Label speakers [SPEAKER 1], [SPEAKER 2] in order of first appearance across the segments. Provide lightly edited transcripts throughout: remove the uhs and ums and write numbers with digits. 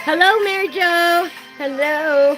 [SPEAKER 1] Hello, Mary Jo. Hello.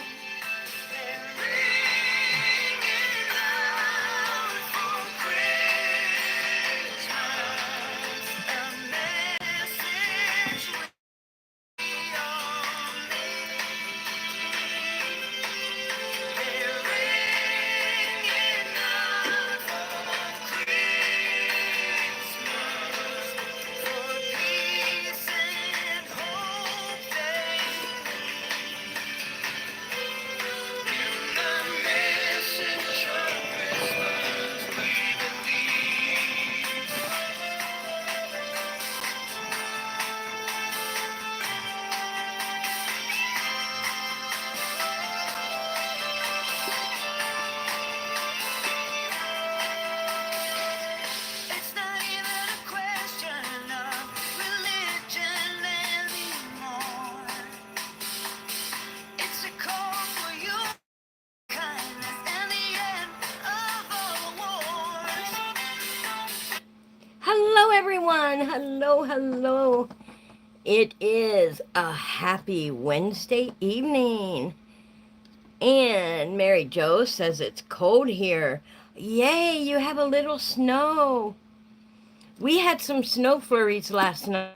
[SPEAKER 1] Hello, everyone. Hello, hello. It is a happy Wednesday evening. And Mary Jo says it's cold here. Yay, you have a little snow. We had some snow flurries last night.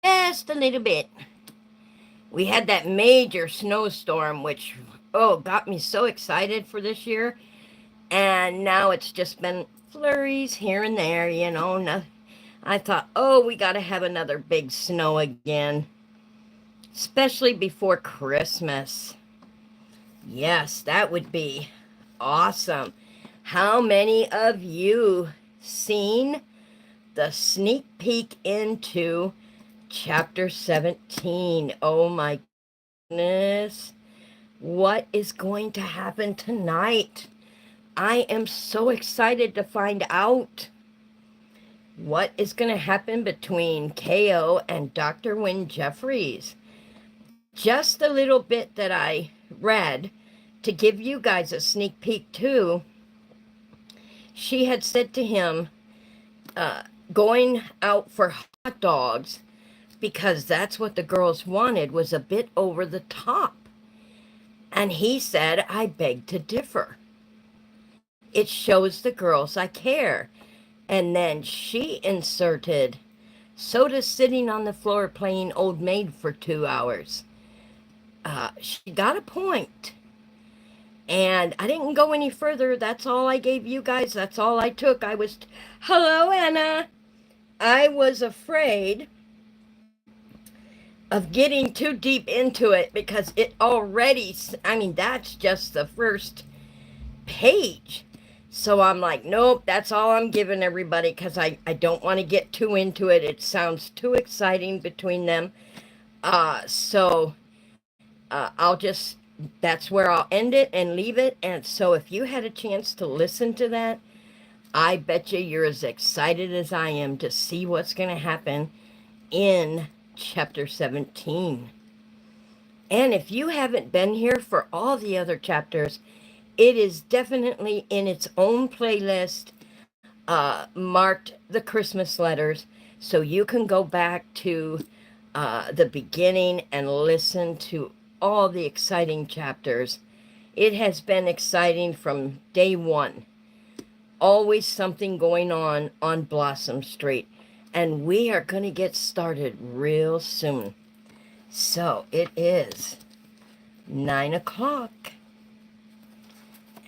[SPEAKER 1] Just a little bit. We had that major snowstorm, which, got me so excited for this year. And now it's just been flurries here and there, No, I thought, we got to have another big snow again, especially before Christmas. Yes, that would be awesome. How many of you seen the sneak peek into chapter 17? Oh my goodness. What is going to happen tonight? I am so excited to find out what is going to happen between KO and Dr. Wynne Jeffries. Just a little bit that I read to give you guys a sneak peek too. She had said to him, going out for hot dogs because that's what the girls wanted was a bit over the top. And he said, I beg to differ. It shows the girls I care. And then she inserted, Soda's sitting on the floor playing Old Maid for 2 hours. She got a point. And I didn't go any further. That's all I gave you guys. That's all I took. Hello, Anna. I was afraid of getting too deep into it because it already, that's just the first page. So I'm like, nope, that's all I'm giving everybody because I don't want to get too into it. It sounds too exciting between them. That's where I'll end it and leave it. And so if you had a chance to listen to that, I bet you're as excited as I am to see what's going to happen in chapter 17. And if you haven't been here for all the other chapters, it is definitely in its own playlist, marked the Christmas letters, so you can go back to the beginning and listen to all the exciting chapters. It has been exciting from day one. Always something going on Blossom Street. And we are going to get started real soon. So it is 9 o'clock.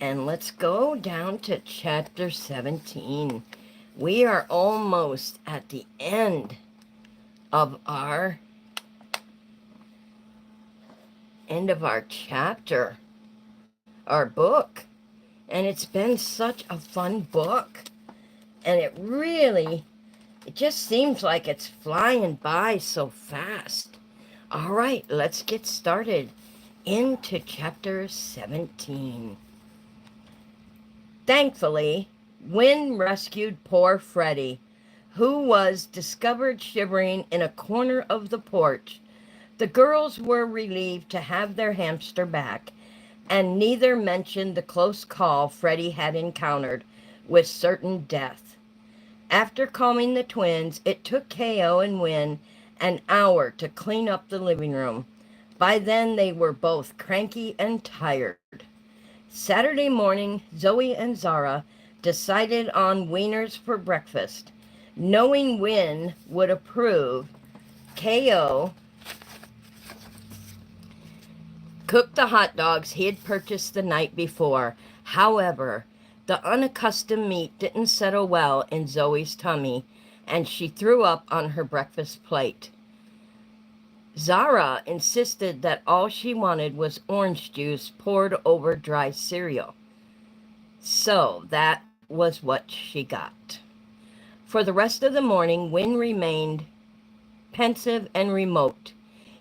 [SPEAKER 1] And let's go down to chapter 17. We are almost at the end of our chapter, our book. And it's been such a fun book. And it just seems like it's flying by so fast. All right, let's get started into chapter 17. Thankfully, Wynne rescued poor Freddie, who was discovered shivering in a corner of the porch. The girls were relieved to have their hamster back, and neither mentioned the close call Freddie had encountered with certain death. After calming the twins, it took KO and Wynne an hour to clean up the living room. By then, they were both cranky and tired. Saturday morning, Zoe and Zara decided on wieners for breakfast. Knowing Win would approve, K.O. cooked the hot dogs he had purchased the night before. However, the unaccustomed meat didn't settle well in Zoe's tummy, and she threw up on her breakfast plate. Zara insisted that all she wanted was orange juice poured over dry cereal. So that was what she got. For the rest of the morning, Win remained pensive and remote.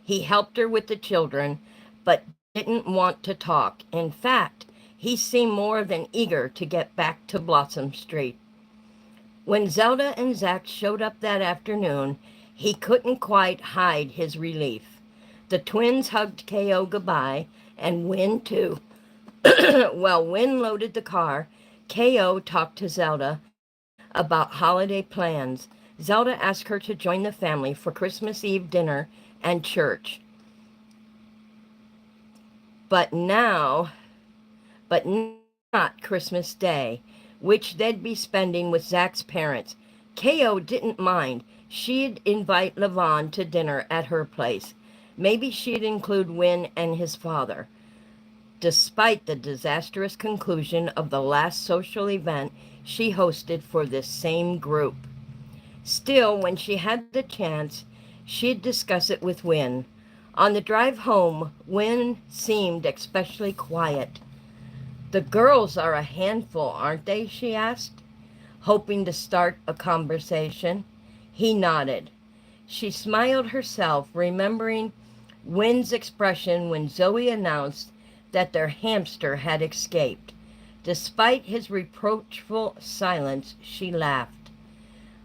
[SPEAKER 1] He helped her with the children, but didn't want to talk. In fact, he seemed more than eager to get back to Blossom Street. When Zelda and Zach showed up that afternoon, he couldn't quite hide his relief. The twins hugged K.O. goodbye, and Win too. While Win loaded the car, K.O. talked to Zelda about holiday plans. Zelda asked her to join the family for Christmas Eve dinner and church. But not Christmas Day, which they'd be spending with Zach's parents. K.O. didn't mind. She'd invite Levon to dinner at her place. Maybe she'd include Win and his father. Despite the disastrous conclusion of the last social event she hosted for this same group. Still, when she had the chance, she'd discuss it with Win. On the drive home, Win seemed especially quiet. "The girls are a handful, aren't they?" she asked, hoping to start a conversation. He nodded. She smiled herself, remembering Win's expression when Zoe announced that their hamster had escaped. Despite his reproachful silence, she laughed.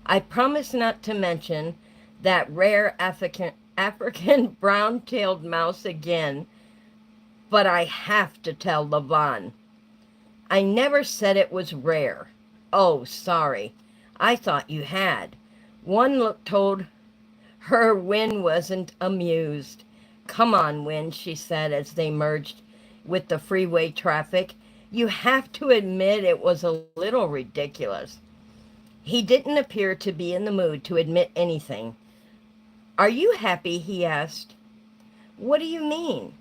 [SPEAKER 1] "I promise not to mention that rare African brown-tailed mouse again, but I have to tell Levon." "I never said it was rare." "Oh, sorry. I thought you had." One look told her Win wasn't amused. "Come on, Win," she said as they merged with the freeway traffic. "You have to admit it was a little ridiculous." He didn't appear to be in the mood to admit anything. "Are you happy?" he asked. "What do you mean?"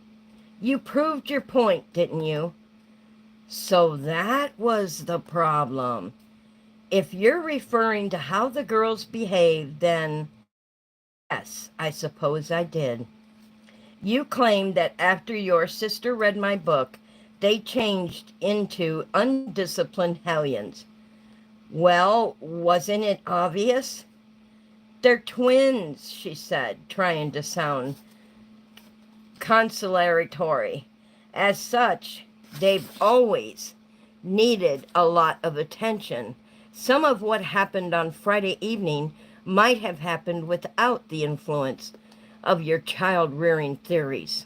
[SPEAKER 1] "You proved your point, didn't you?" "So that was the problem. If you're referring to how the girls behaved, then yes, I suppose I did. You claimed that after your sister read my book, they changed into undisciplined hellions. Well, wasn't it obvious?" "They're twins," she said, trying to sound consolatory. "As such, they've always needed a lot of attention. Some of what happened on Friday evening might have happened without the influence of your child-rearing theories.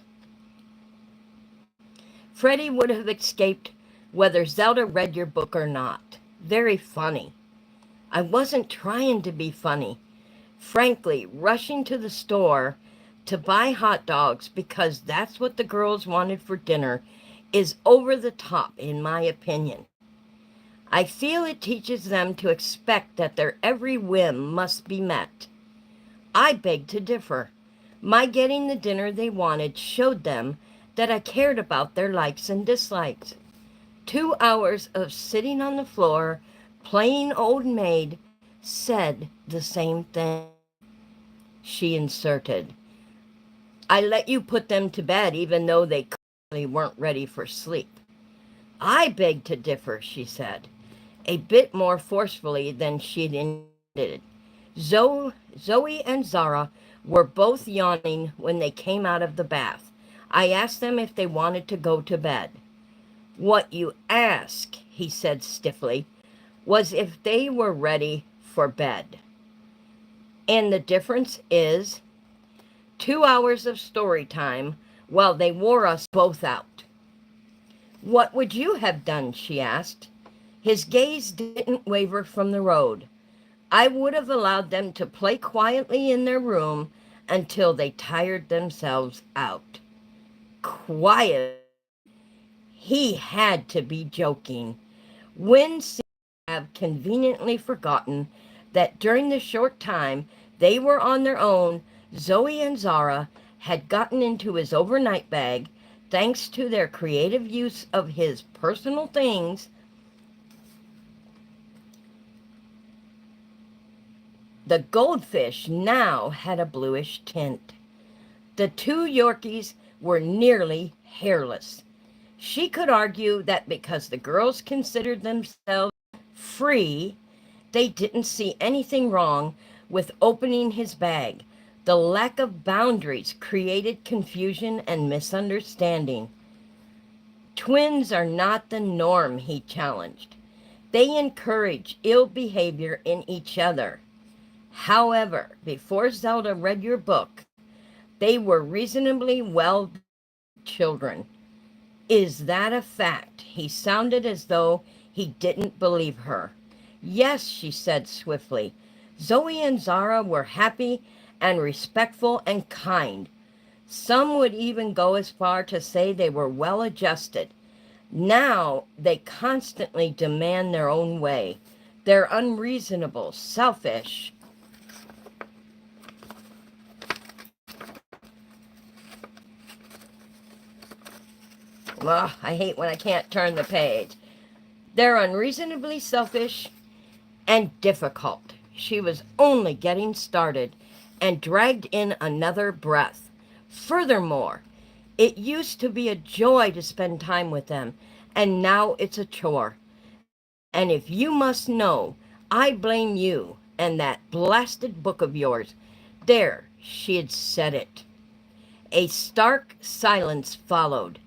[SPEAKER 1] Freddie would have escaped whether Zelda read your book or not. Very funny." "I wasn't trying to be funny. Frankly, rushing to the store to buy hot dogs because that's what the girls wanted for dinner is over the top, in my opinion. I feel it teaches them to expect that their every whim must be met. I beg to differ. My getting the dinner they wanted showed them that I cared about their likes and dislikes. 2 hours of sitting on the floor, playing old maid, said the same thing." She inserted, "I let you put them to bed even though they clearly weren't ready for sleep." "I beg to differ," she said, a bit more forcefully than she'd intended. Zoe and Zara were both yawning when they came out of the bath. I asked them if they wanted to go to bed. "What you asked," he said stiffly, "was if they were ready for bed." "And the difference is?" 2 hours of story time while they wore us both out." "What would you have done?" she asked. His gaze didn't waver from the road. "I would have allowed them to play quietly in their room until they tired themselves out. Quiet. He had to be joking. When seemed to have conveniently forgotten that during the short time they were on their own, Zoe and Zara had gotten into his overnight bag, thanks to their creative use of his personal things. The goldfish now had a bluish tint. The two Yorkies were nearly hairless. She could argue that because the girls considered themselves free, they didn't see anything wrong with opening his bag. The lack of boundaries created confusion and misunderstanding. Twins are not the norm, he challenged. They encourage ill behavior in each other. However, before Zelda read your book, they were reasonably well children. Is that a fact? He sounded as though he didn't believe her. Yes, she said swiftly. Zoe and Zara were happy and respectful and kind. Some would even go as far to say they were well adjusted. Now they constantly demand their own way. They're unreasonable, selfish. Ugh, I hate when I can't turn the page. They're unreasonably selfish and difficult. She was only getting started and dragged in another breath. Furthermore, it used to be a joy to spend time with them, and now it's a chore. And if you must know, I blame you and that blasted book of yours. There, she had said it. A stark silence followed.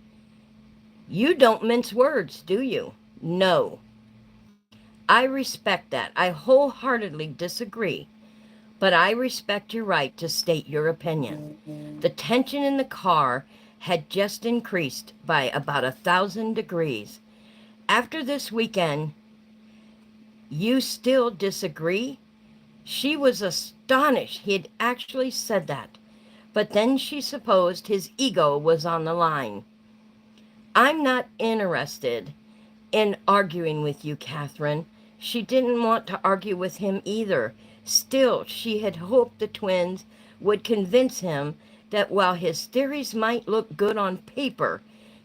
[SPEAKER 1] You don't mince words, do you? No. I respect that. I wholeheartedly disagree. But I respect your right to state your opinion. The tension in the car had just increased by about 1,000 degrees. After this weekend, you still disagree? She was astonished he had actually said that. But then she supposed his ego was on the line. I'm not interested in arguing with you, Catherine. She didn't want to argue with him either. Still, she had hoped the twins would convince him that while his theories might look good on paper,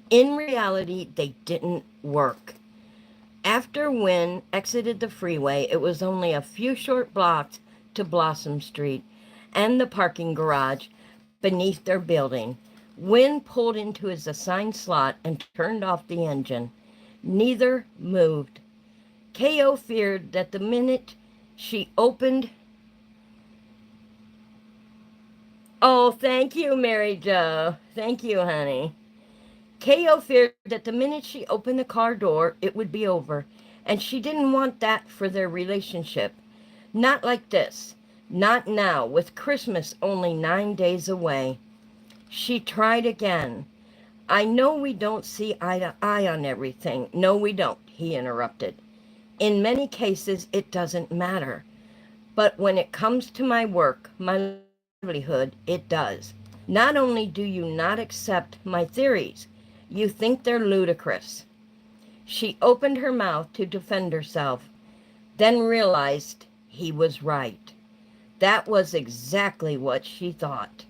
[SPEAKER 1] in reality they didn't work. After Wynn exited the freeway, it was only a few short blocks to Blossom Street and the parking garage beneath their building. Wynn pulled into his assigned slot and turned off the engine. Neither moved. K.O. feared that the minute she opened... Oh, thank you, Mary Jo. Thank you, honey. K.O. feared that the minute she opened the car door, it would be over, and she didn't want that for their relationship. Not like this. Not now, with Christmas only 9 days away. She tried again. I know we don't see eye to eye on everything. No, we don't, he interrupted. In many cases, it doesn't matter. But when it comes to my work, my livelihood, it does. Not only do you not accept my theories, you think they're ludicrous. She opened her mouth to defend herself, then realized he was right. That was exactly what she thought.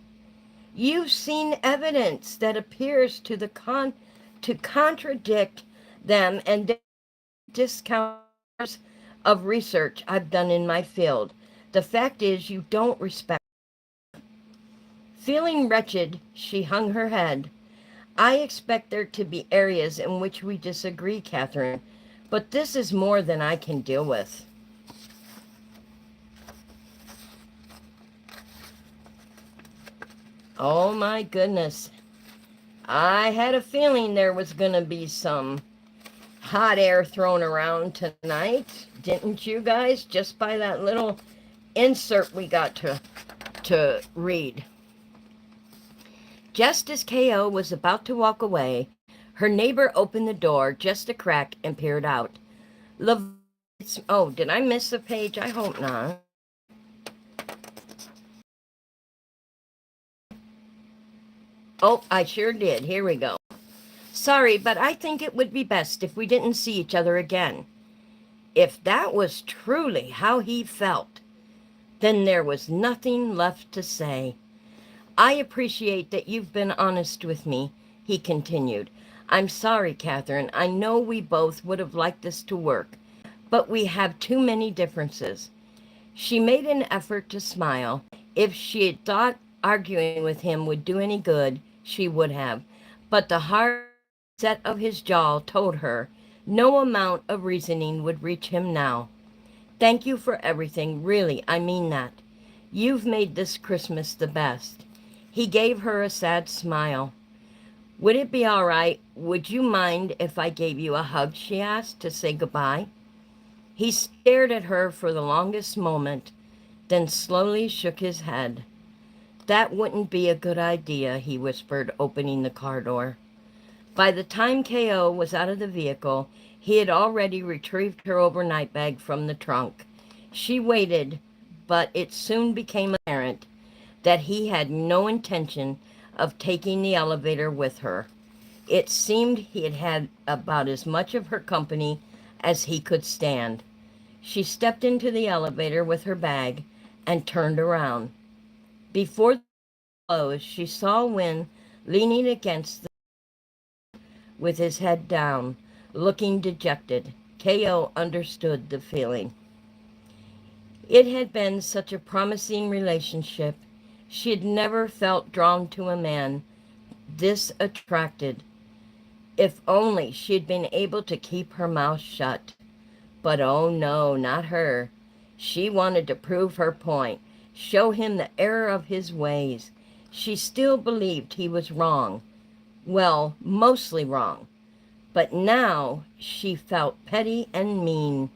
[SPEAKER 1] You've seen evidence that appears to contradict them and discount of research I've done in my field. The fact is you don't respect. Feeling wretched, she hung her head. I expect there to be areas in which we disagree, Catherine, but this is more than I can deal with. Oh my goodness. I had a feeling there was going to be some hot air thrown around tonight. Didn't you guys? Just by that little insert we got to read. Just as K.O. was about to walk away, her neighbor opened the door just a crack and peered out. Oh, did I miss a page? I hope not. Oh, I sure did. Here we go. Sorry, but I think it would be best if we didn't see each other again. If that was truly how he felt, then there was nothing left to say. I appreciate that you've been honest with me, he continued. I'm sorry, Catherine. I know we both would have liked this to work, but we have too many differences. She made an effort to smile. If she had thought arguing with him would do any good, she would have. But the hard set of his jaw told her no amount of reasoning would reach him now. Thank you for everything. Really, I mean that. You've made this Christmas the best. He gave her a sad smile. Would it be all right? Would you mind if I gave you a hug, she asked, to say goodbye? He stared at her for the longest moment, then slowly shook his head. That wouldn't be a good idea, he whispered, opening the car door. By the time K.O. was out of the vehicle, he had already retrieved her overnight bag from the trunk. She waited, but it soon became apparent that he had no intention of taking the elevator with her. It seemed he had had about as much of her company as he could stand. She stepped into the elevator with her bag and turned around. Before the door closed, she saw Win leaning against the with his head down, looking dejected. K.O. understood the feeling. It had been such a promising relationship. She had never felt drawn to a man this attracted. If only she had been able to keep her mouth shut. But oh no, not her. She wanted to prove her point, show him the error of his ways. She still believed he was wrong. Well, mostly wrong. But now she felt petty and mean.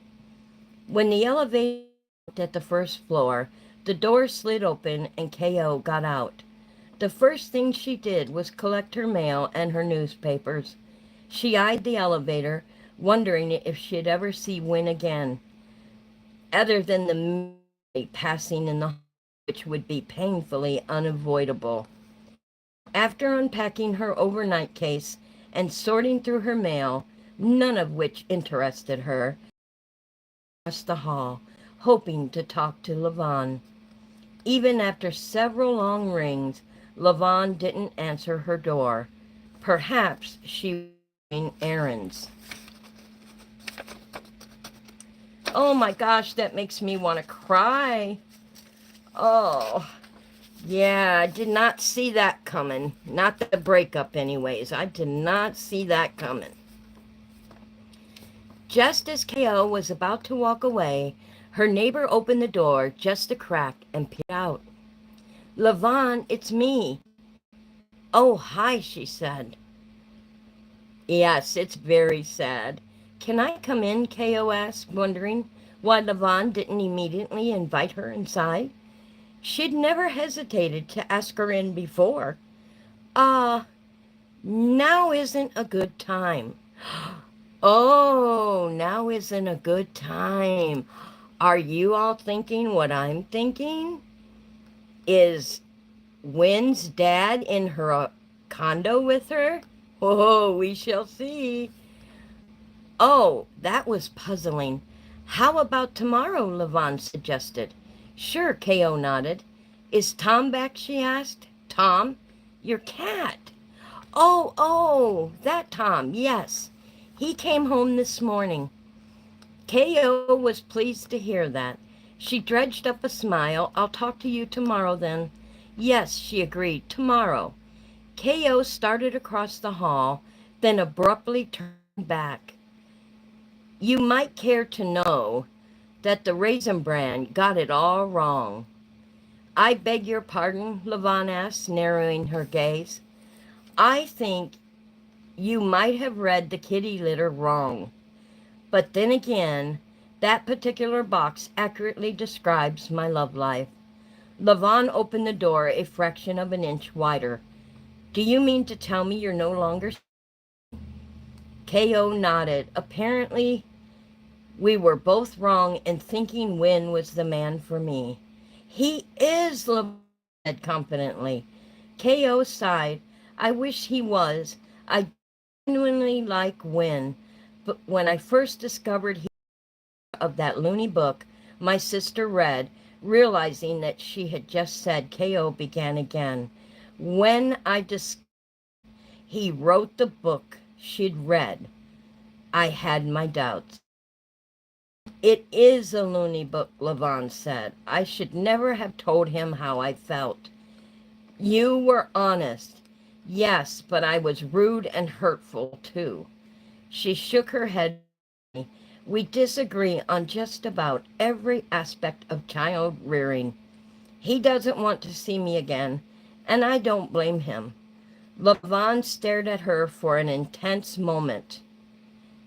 [SPEAKER 1] When the elevator stopped at the first floor, the door slid open and K.O. got out. The first thing she did was collect her mail and her newspapers. She eyed the elevator, wondering if she'd ever see Win again, other than the memory passing in the hall, which would be painfully unavoidable. After unpacking her overnight case and sorting through her mail, none of which interested her, across the hall, hoping to talk to Levon. Even after several long rings, Levon didn't answer her door. Perhaps she was doing errands. Oh my gosh, that makes me want to cry. Oh, yeah, I did not see that coming. Not the breakup anyways. I did not see that coming. Just as K.O. was about to walk away, her neighbor opened the door just a crack and peeked out. Levon, it's me. Oh, hi, she said. Yes, it's very sad. Can I come in? K.O. asked, wondering why Levon didn't immediately invite her inside. She'd never hesitated to ask her in before. Now isn't a good time. Oh, now isn't a good time. Are you all thinking what I'm thinking? Is Win's dad in her condo with her? Oh, we shall see. Oh, that was puzzling. How about tomorrow, Levon suggested. Sure, K.O. nodded. Is Tom back, she asked. Tom? Your cat. Oh, that Tom, yes. He came home this morning. K.O. was pleased to hear that. She dredged up a smile. I'll talk to you tomorrow then. Yes, she agreed, tomorrow. K.O. started across the hall, then abruptly turned back. You might care to know that the Raisin Bran got it all wrong. I beg your pardon, Levon asked, narrowing her gaze. I think you might have read the kitty litter wrong. But then again, that particular box accurately describes my love life. Levon opened the door a fraction of an inch wider. Do you mean to tell me you're no longer... K.O. nodded. Apparently, we were both wrong in thinking Win was the man for me. He is, Levon said confidently. K.O. sighed. I wish he was. I genuinely like Win, but when I first discovered he of that loony book my sister read, realizing that she had just said KO began again. When I discovered he wrote the book she'd read, I had my doubts. It is a loony book, Levon said. I should never have told him how I felt. You were honest. Yes, but I was rude and hurtful, too. She shook her head. We disagree on just about every aspect of child rearing. He doesn't want to see me again, and I don't blame him. Levon stared at her for an intense moment.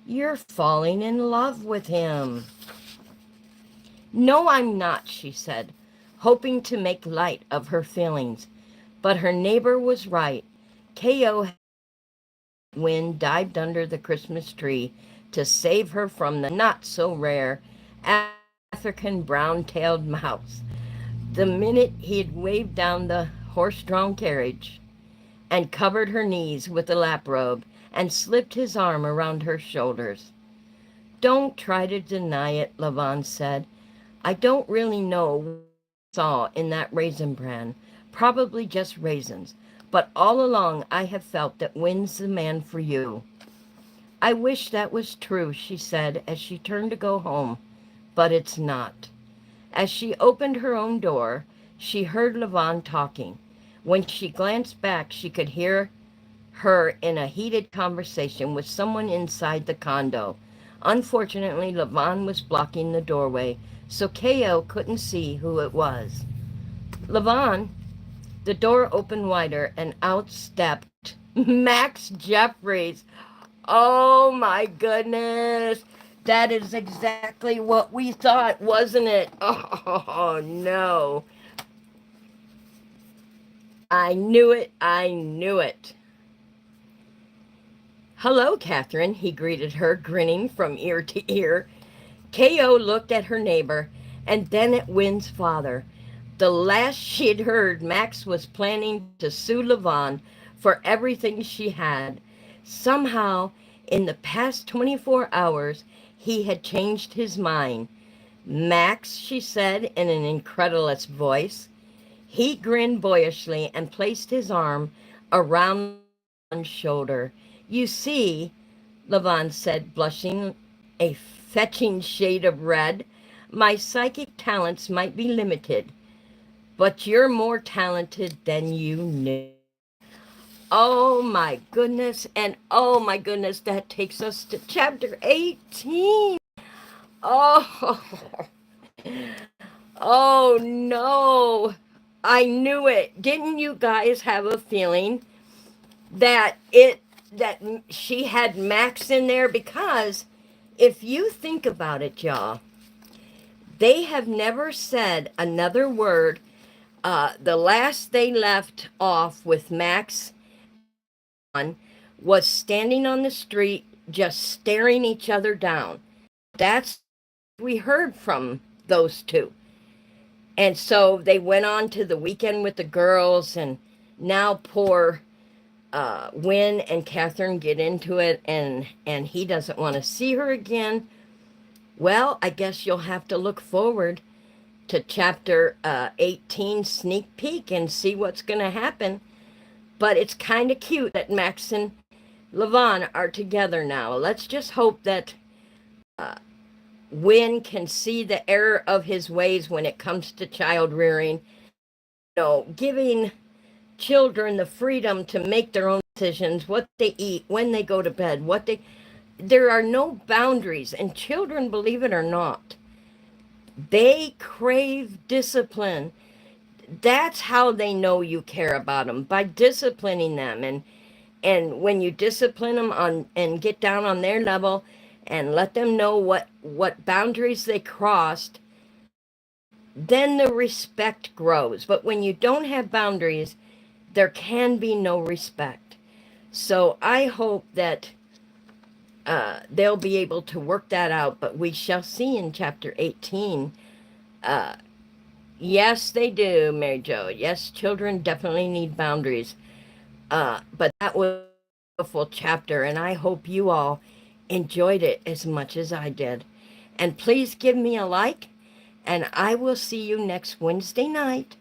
[SPEAKER 1] You're falling in love with him. No, I'm not, she said, hoping to make light of her feelings. But her neighbor was right. K.O. Wind dived under the Christmas tree to save her from the not-so-rare African brown-tailed mouse. The minute he had waved down the horse-drawn carriage and covered her knees with the lap robe and slipped his arm around her shoulders. Don't try to deny it, Levon said. I don't really know what I saw in that raisin bran, probably just raisins, but all along I have felt that Wynn's the man for you. I wish that was true, she said as she turned to go home, but it's not. As she opened her own door, she heard Levon talking. When she glanced back, she could hear her in a heated conversation with someone inside the condo. Unfortunately, Levon was blocking the doorway, so K.O. couldn't see who it was. Levon, the door opened wider and out stepped Max Jeffries. Oh my goodness. That is exactly what we thought, wasn't it? Oh no. I knew it. I knew it. Hello, Catherine, he greeted her, grinning from ear to ear. K.O. looked at her neighbor and then at Wynn's father. The last she'd heard, Max was planning to sue Levon for everything she had. Somehow, in the past 24 hours, he had changed his mind. Max, she said in an incredulous voice. He grinned boyishly and placed his arm around Levon's shoulder. You see, Levon said, blushing a fetching shade of red, my psychic talents might be limited, but you're more talented than you knew. Oh my goodness, and oh my goodness, that takes us to chapter 18. Oh, oh no, I knew it. Didn't you guys have a feeling that she had Max in there? Because if you think about it, y'all, they have never said another word. The last they left off with Max was standing on the street just staring each other down. That's what we heard from those two. And so they went on to the weekend with the girls, and now poor Wynn and Catherine get into it, and he doesn't want to see her again. Well, I guess you'll have to look forward to chapter 18 sneak peek and see what's going to happen. But it's kind of cute that Max and Levon are together now. Let's just hope that Wynn can see the error of his ways when it comes to child rearing. You know, giving children the freedom to make their own decisions, what they eat, when they go to bed, there are no boundaries. And children, believe it or not, they crave discipline. That's how they know you care about them, by disciplining them. And when you discipline them on and get down on their level and let them know what boundaries they crossed, then the respect grows. But when you don't have boundaries, there can be no respect. So I hope that they'll be able to work that out, but we shall see in chapter 18. Yes, they do, Mary Jo. Yes, children definitely need boundaries. But that was a beautiful chapter, and I hope you all enjoyed it as much as I did. And please give me a like, and I will see you next Wednesday night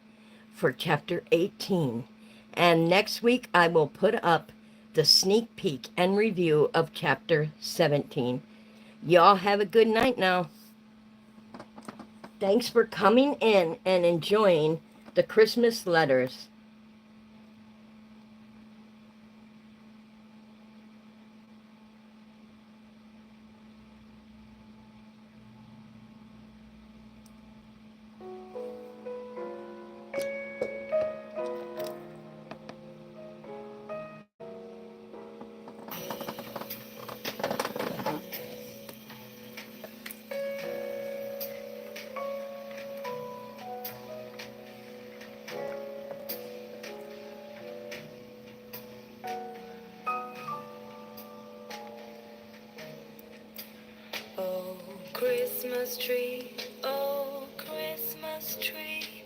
[SPEAKER 1] for chapter 18. And next week, I will put up the sneak peek and review of chapter 17. Y'all have a good night now. Thanks for coming in and enjoying the Christmas letters.
[SPEAKER 2] Oh, Christmas tree, oh, Christmas tree,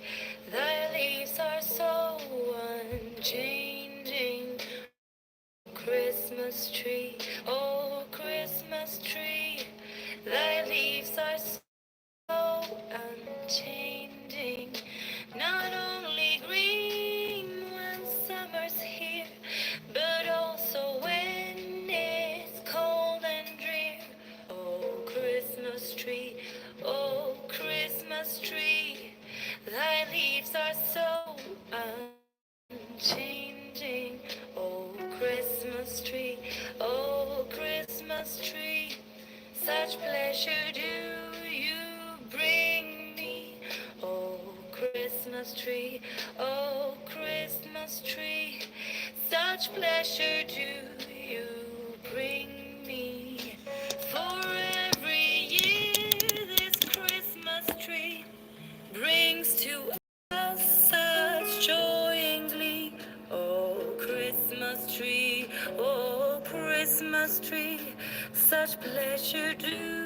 [SPEAKER 2] thy leaves are so unchanging. Christmas tree, oh, Christmas tree, thy leaves are so unchanging. Not only green when summer's here, but also when it's cold and drear. Oh, Christmas tree, oh, Christmas tree, thy leaves are so unchanging. Oh, Christmas tree, oh, Christmas tree, such pleasure do you bring me. Oh, Christmas tree, oh, Christmas tree, such pleasure do you bring me. For every year this Christmas tree brings to us such joy and glee. Oh, Christmas tree, oh, Christmas tree, such pleasure do